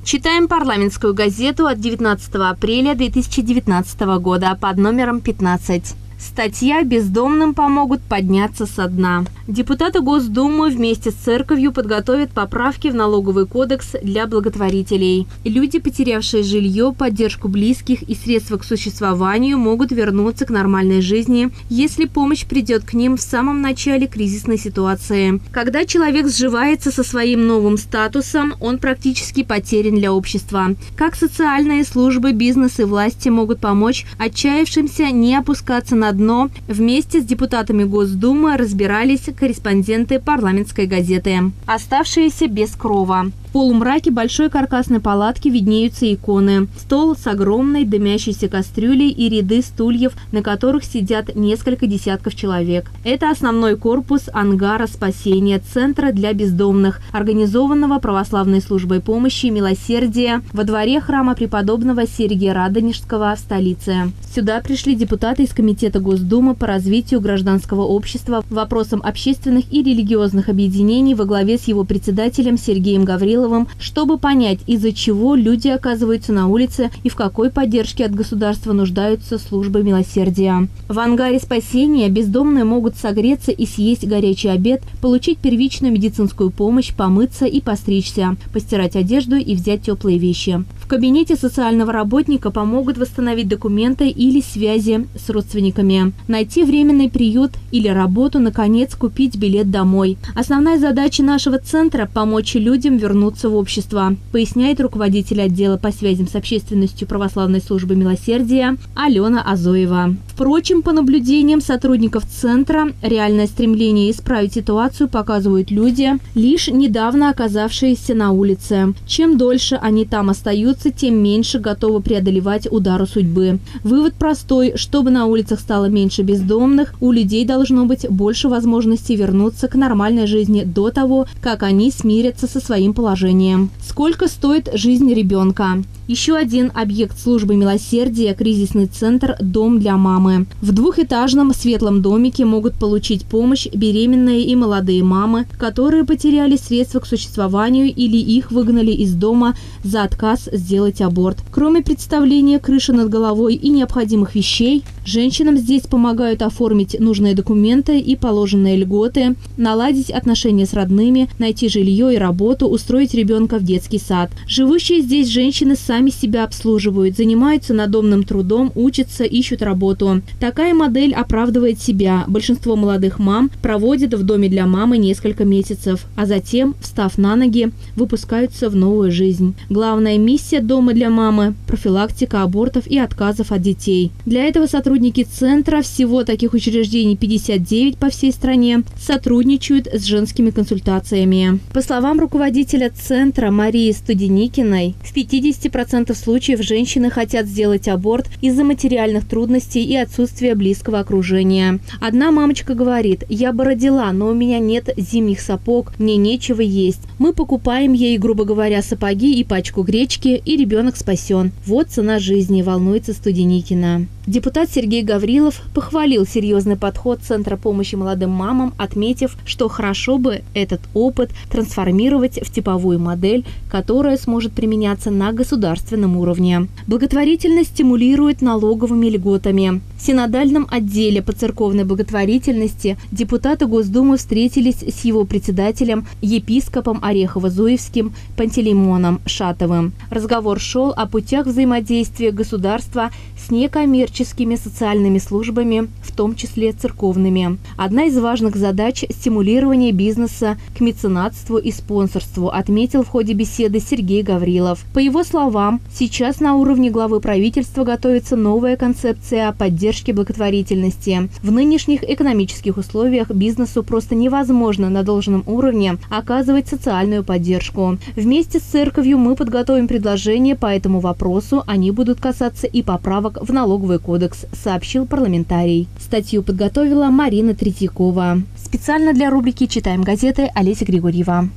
Читаем парламентскую газету от 19 апреля 2019 года под номером 15. Статья «Бездомным помогут подняться со дна». Депутаты Госдумы вместе с церковью подготовят поправки в налоговый кодекс для благотворителей. Люди, потерявшие жилье, поддержку близких и средства к существованию, могут вернуться к нормальной жизни, если помощь придет к ним в самом начале кризисной ситуации. Когда человек сживается со своим новым статусом, он практически потерян для общества. Как социальные службы, бизнес и власти могут помочь отчаявшимся не опускаться на дно, вместе с депутатами Госдумы разбирались корреспонденты парламентской газеты. Оставшиеся без крова. В полумраке большой каркасной палатки виднеются иконы. Стол с огромной дымящейся кастрюлей и ряды стульев, на которых сидят несколько десятков человек. Это основной корпус ангара спасения Центра для бездомных, организованного православной службой помощи и милосердия во дворе храма преподобного Сергия Радонежского в столице. Сюда пришли депутаты из Комитета Госдумы по развитию гражданского общества, вопросам общественных и религиозных объединений во главе с его председателем Сергеем Гавриловым, чтобы понять, из-за чего люди оказываются на улице и в какой поддержке от государства нуждаются службы милосердия. В ангаре спасения бездомные могут согреться и съесть горячий обед, получить первичную медицинскую помощь, помыться и постричься, постирать одежду и взять теплые вещи. В кабинете социального работника помогут восстановить документы или связи с родственниками, найти временный приют или работу, наконец, купить билет домой. Основная задача нашего центра – помочь людям вернуться в общество, поясняет руководитель отдела по связям с общественностью православной службы милосердия Алена Азоева. Впрочем, по наблюдениям сотрудников центра, реальное стремление исправить ситуацию показывают люди, лишь недавно оказавшиеся на улице. Чем дольше они там остаются, тем меньше готовы преодолевать удары судьбы. Вывод простой: чтобы на улицах стало меньше бездомных, у людей должно быть больше возможностей вернуться к нормальной жизни до того, как они смирятся со своим положением. Сколько стоит жизнь ребенка? Еще один объект службы милосердия – кризисный центр «Дом для мамы». В двухэтажном светлом домике могут получить помощь беременные и молодые мамы, которые потеряли средства к существованию или их выгнали из дома за отказ сделать аборт. Кроме представления крыши над головой и необходимых вещей, женщинам здесь помогают оформить нужные документы и положенные льготы, наладить отношения с родными, найти жилье и работу, устроить ребенка в детский сад. Живущие здесь женщины сами себя обслуживают, занимаются надомным трудом, учатся, ищут работу. Такая модель оправдывает себя. Большинство молодых мам проводят в доме для мамы несколько месяцев, а затем, встав на ноги, выпускаются в новую жизнь. Главная миссия дома для мамы – профилактика абортов и отказов от детей. Для этого сотрудники центра, всего таких учреждений 59 по всей стране, сотрудничают с женскими консультациями. По словам руководителя центра Марии Студеникиной, в 50% случаев женщины хотят сделать аборт из-за материальных трудностей и отсутствия близкого окружения. Одна мамочка говорит: «Я бы родила, но у меня нет зимних сапог, мне нечего есть. Мы покупаем ей, грубо говоря, сапоги и пачку гречки, и ребенок спасен. Вот цена жизни», – волнуется Студеникина. Депутат Сергей Гаврилов похвалил серьезный подход Центра помощи молодым мамам, отметив, что хорошо бы этот опыт трансформировать в типовую модель, которая сможет применяться на государственном уровне. Благотворительность стимулирует налоговыми льготами. В синодальном отделе по церковной благотворительности депутаты Госдумы встретились с его председателем, епископом Орехово-Зуевским Пантелеймоном Шатовым. Разговор шел о путях взаимодействия государства с некоммерческими социальными службами, в том числе церковными. Одна из важных задач – стимулирование бизнеса к меценатству и спонсорству, отметил в ходе беседы Сергей Гаврилов. По его словам, сейчас на уровне главы правительства готовится новая концепция о поддержке благотворительности. В нынешних экономических условиях бизнесу просто невозможно на должном уровне оказывать социальную поддержку. Вместе с церковью мы подготовим предложения по этому вопросу, они будут касаться и поправок в налоговый кодекс, сообщил парламентарий. Статью подготовила Марина Третьякова. Специально для рубрики «Читаем газеты» Олеся Григорьева.